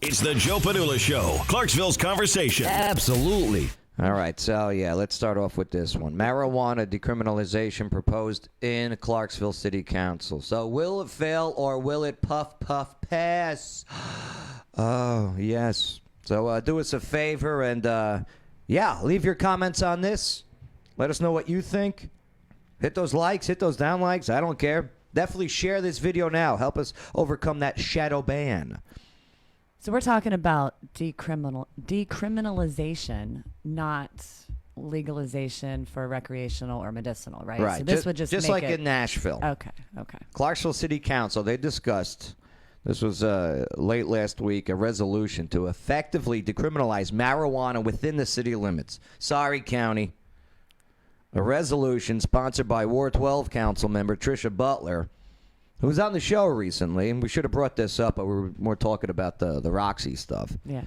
It's the Joe Padula Show, Clarksville's conversation. Absolutely. All right, so let's start off with this one. Marijuana decriminalization proposed in Clarksville City Council. So will it fail or will it puff pass? Oh, yes. So do us a favor and, leave your comments on this. Let us know what you think. Hit those likes, hit those down likes. I don't care. Definitely share this video now. Help us overcome that shadow ban. So we're talking about decriminalization, not legalization for recreational or medicinal, right? Right. So this would just make like it... in Nashville. Okay. Clarksville City Council, they discussed, this was late last week, a resolution to effectively decriminalize marijuana within the city limits. Sorry, county. A resolution sponsored by Ward 12 council member Tricia Butler, who was on the show recently, and we should have brought this up, but we were more talking about the Roxy stuff. Yeah.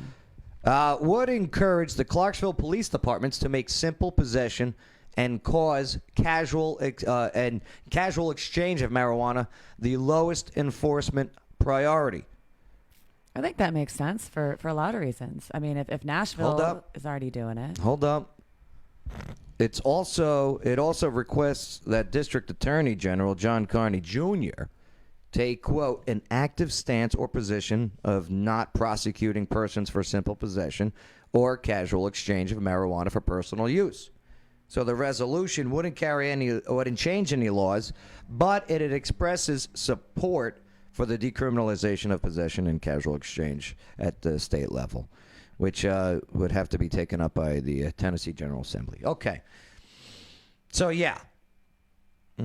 Would encourage the Clarksville police departments to make simple possession and casual exchange of marijuana the lowest enforcement priority. I think that makes sense for a lot of reasons. I mean, if Nashville is already doing it. Hold up. It also requests that District Attorney General John Carney Jr. take, quote, an active stance or position of not prosecuting persons for simple possession or casual exchange of marijuana for personal use. So the resolution wouldn't change any laws, but it expresses support for the decriminalization of possession and casual exchange at the state level, which would have to be taken up by the Tennessee General Assembly. Okay. So, yeah. Bay,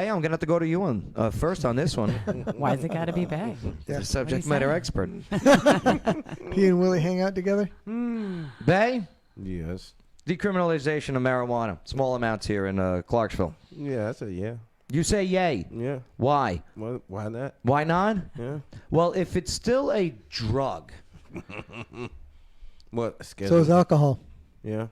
I'm going to have to go to you on first on this one. Why has it got to be Bay? The subject matter expert. He and Willie hang out together? Bay? Yes. Decriminalization of marijuana. Small amounts here in Clarksville. Yeah, I said yeah. You say yay. Yeah. Why? Well, why not? Why not? Yeah. Well, if it's still a drug. What? So is alcohol. Yeah.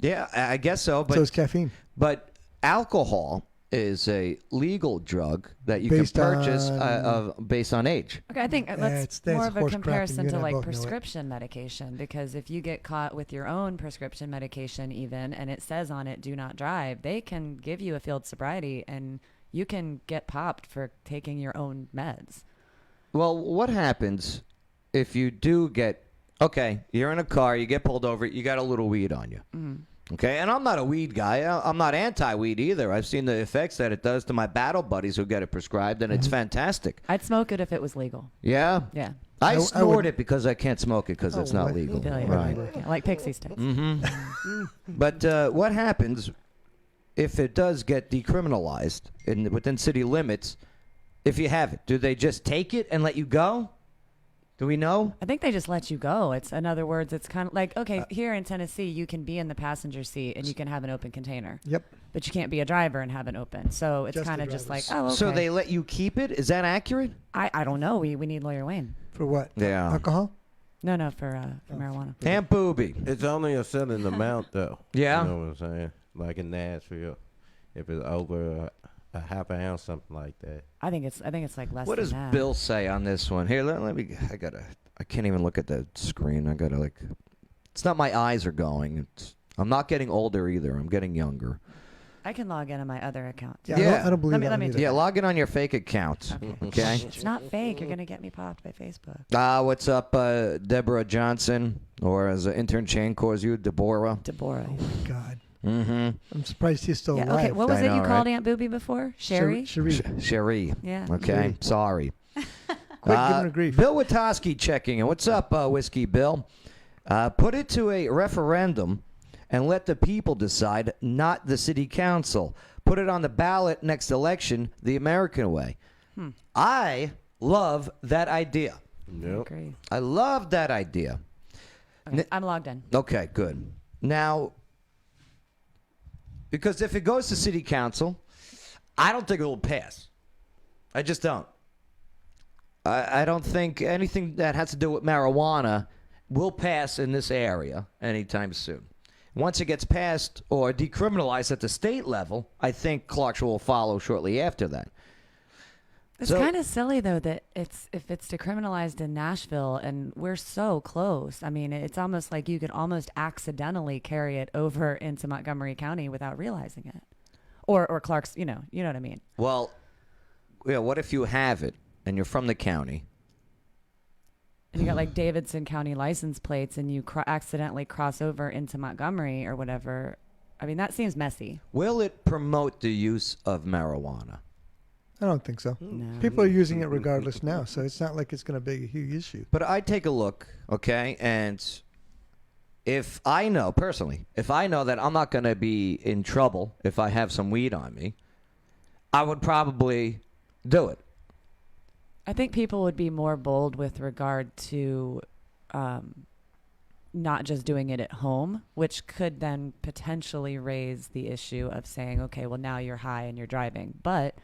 Yeah, I guess so. But So is caffeine. But alcohol is a legal drug that you Based can purchase on- based on age. Okay, I think that's that's more of a horse crap, and comparison you to and I like both know it. prescription medication, because if you get caught with your own prescription medication even, and it says on it, do not drive, they can give you a field sobriety and you can get popped for taking your own meds. Well, what happens if you do get, okay, you're in a car, you get pulled over, you got a little weed on you. Okay, and I'm not a weed guy. I'm not anti-weed either. I've seen the effects that it does to my battle buddies who get it prescribed, and it's fantastic. I'd smoke it if it was legal. Yeah? Yeah. I I snort would- it because I can't smoke it because it's not what? legal. Billion. Right. Yeah, like pixie sticks. But what happens if it does get decriminalized within city limits? If you have it, do they just take it and let you go? Do we know? I think they just let you go. It's, in other words, it's kind of like, okay, here in Tennessee, you can be in the passenger seat and you can have an open container. Yep. But you can't be a driver and have it open. So it's Just kind the of just like, drivers. oh, okay. So they let you keep it? Is that accurate? I don't know. We need Lawyer Wayne. For what? Yeah. Alcohol? No, for marijuana. Aunt Booby. It's only a certain amount, though. Yeah? You know what I'm saying? Like in Nashville, if it's over a half an ounce, something like that. I think it's like less What than does that. Bill say on this one? Here, let me. I can't even look at the screen. I gotta like. It's not my eyes are going. I'm not getting older either. I'm getting younger. I can log in on my other account. Yeah, Yeah. I don't believe Let that me one do either. Yeah, log in on your fake account. Okay. It's not fake. You're going to get me popped by Facebook. What's up, Deborah Johnson, or as an intern Shane calls you, Deborah? Deborah. Oh, my God. Mm-hmm. I'm surprised he's still Yeah, alive. okay, what was I it know, you called right? Aunt Booby before? Sherry? Cherie. Cherie. Yeah. Okay. Cherie. Sorry. Quit giving her grief. Bill Witoski checking in. What's up, Whiskey Bill? Put it to a referendum and let the people decide, not the city council. Put it on the ballot next election the American way. I love that idea. Yep. Agree. I love that idea. Okay, I'm logged in. Okay, good. Now, because if it goes to city council, I don't think it will pass. I just don't. I don't think anything that has to do with marijuana will pass in this area anytime soon. Once it gets passed or decriminalized at the state level, I think Clarksville will follow shortly after that. It's kind of silly though that if it's decriminalized in Nashville and we're so close. I mean, it's almost like you could almost accidentally carry it over into Montgomery County without realizing it, or Clark's. You know what I mean. Well, yeah. What if you have it and you're from the county? And you got like Davidson County license plates, and you accidentally cross over into Montgomery or whatever. I mean, that seems messy. Will it promote the use of marijuana? I don't think so. No. People are using it regardless now, so it's not like it's going to be a huge issue. But I take a look, okay, and if I know that I'm not going to be in trouble if I have some weed on me, I would probably do it. I think people would be more bold with regard to not just doing it at home, which could then potentially raise the issue of saying, okay, well, now you're high and you're driving. But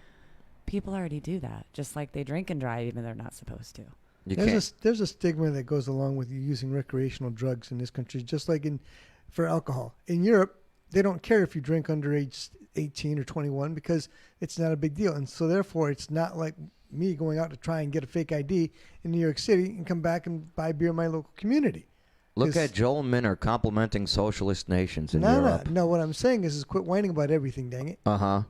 people already do that, just like they drink and drive even though they're not supposed to. There's a stigma that goes along with you using recreational drugs in this country, just like for alcohol. In Europe, they don't care if you drink under age 18 or 21 because it's not a big deal. And so therefore, it's not like me going out to try and get a fake ID in New York City and come back and buy beer in my local community. Look at Joel Minner complimenting socialist nations in Europe. No, what I'm saying is quit whining about everything, dang it. Uh-huh.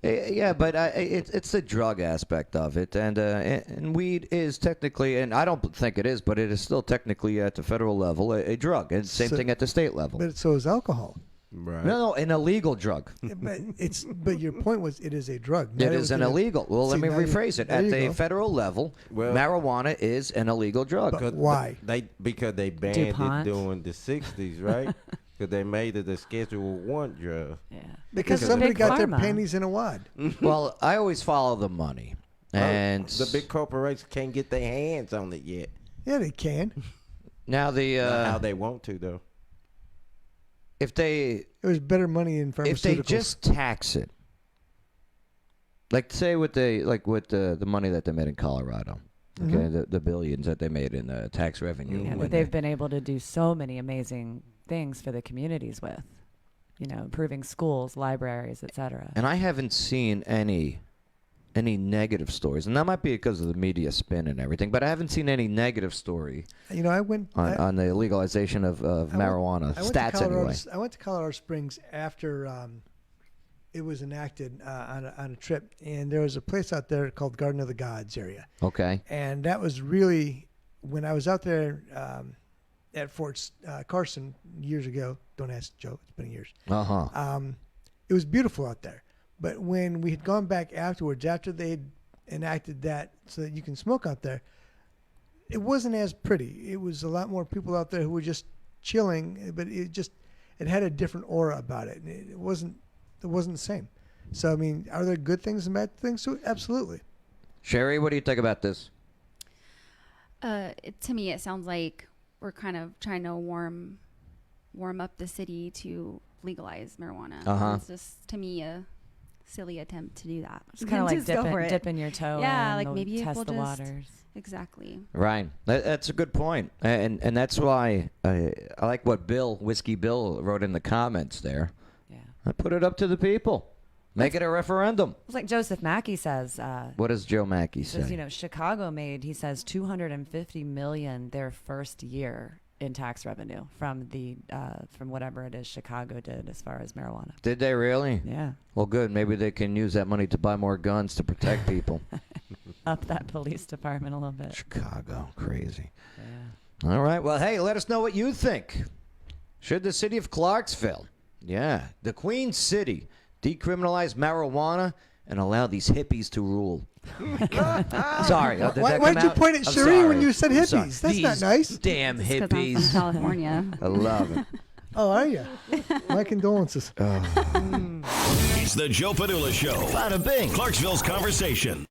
Yeah, but it's the drug aspect of it, and weed is technically, and I don't think it is, but it is still technically at the federal level a drug, and same thing at the state level. But so is alcohol. Right. No, an illegal drug. But your point was it is a drug. It is an illegal. Well, let me rephrase it. At the federal level, Well, marijuana is an illegal drug. But why? Because they banned DuPont. it during the 60s, right? Because they made it a Schedule 1 drug. Yeah. Because of somebody Big got their Pharma. panties in a wad. Well, I always follow the money, and The big corporations can't get their hands on it yet. Yeah, they can. now Not how they want to, though. if they There's better money in pharmaceuticals. if they just tax it, like say with the money that they made in Colorado, okay, the billions that they made in tax revenue, Yeah, when that they've been able to do so many amazing things for the communities with, improving schools, libraries, etc. and I haven't seen any negative stories, and that might be because of the media spin and everything, but I haven't seen any negative story I went on the legalization of marijuana. Stats anyway. I went to Colorado Springs after it was enacted on a trip, and there was a place out there called Garden of the Gods area. Okay. And that was really, when I was out there at Fort Carson years ago, don't ask Joe, it's been years. It was beautiful out there. But when we had gone back afterwards, after they had enacted that so that you can smoke out there, it wasn't as pretty. It was a lot more people out there who were just chilling, but it had a different aura about it. It wasn't the same. So, I mean, are there good things and bad things to it? Absolutely. Sherry, what do you think about this? To me, it sounds like we're kind of trying to warm up the city to legalize marijuana. It's just, to me, a silly attempt to do that. It's kind of like Just go for it. dipping your toe Yeah, in, like maybe test we'll the just- waters. Exactly. Right. That's a good point. And that's why I like what Whiskey Bill wrote in the comments there. Yeah. I put it up to the people. Make it a referendum. It's like Joseph Mackey says. What does Joe Mackey He says, say? Chicago made, he says, $250 million their first year in tax revenue from whatever it is Chicago did as far as marijuana. Did they really? Yeah. Well, good. Maybe they can use that money to buy more guns to protect people. Up that police department a little bit. Chicago. Crazy. Yeah. All right. Well, hey, let us know what you think. Should the city of Clarksville, the Queen City, decriminalize marijuana and allow these hippies to rule? Sorry. Why'd you point at Cherie when you said I'm hippies? sorry. That's These not nice. Damn Just 'cause I'm hippies. from California. I love it. Oh, are you? My condolences. It's the Joe Padula Show. Bada bing. Clarksville's conversation.